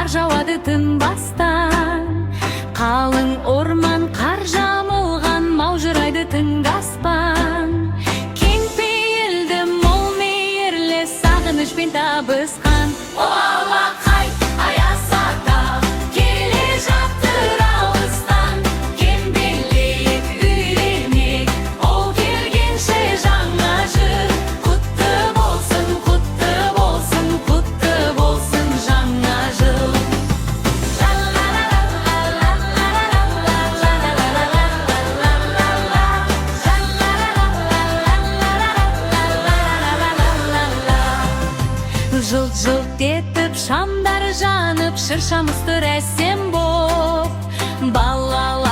қар жауады тынбастан. Қалың орман, қар жамылған, маужырайды түнгі аспан. Кең пейілді, мол мейірлі, сағынышпен табысқан. О алақай, аяз ата, келе жатыр алыстан. Кем белейік, үйленейік, ол келгенше жаңа жыл. Құтты болсын, құтты болсын, құтты болсын жаңа жыл. Жылт-жылт етіп шамдар жанып, шыршамыз тұр әсем боп. Балалар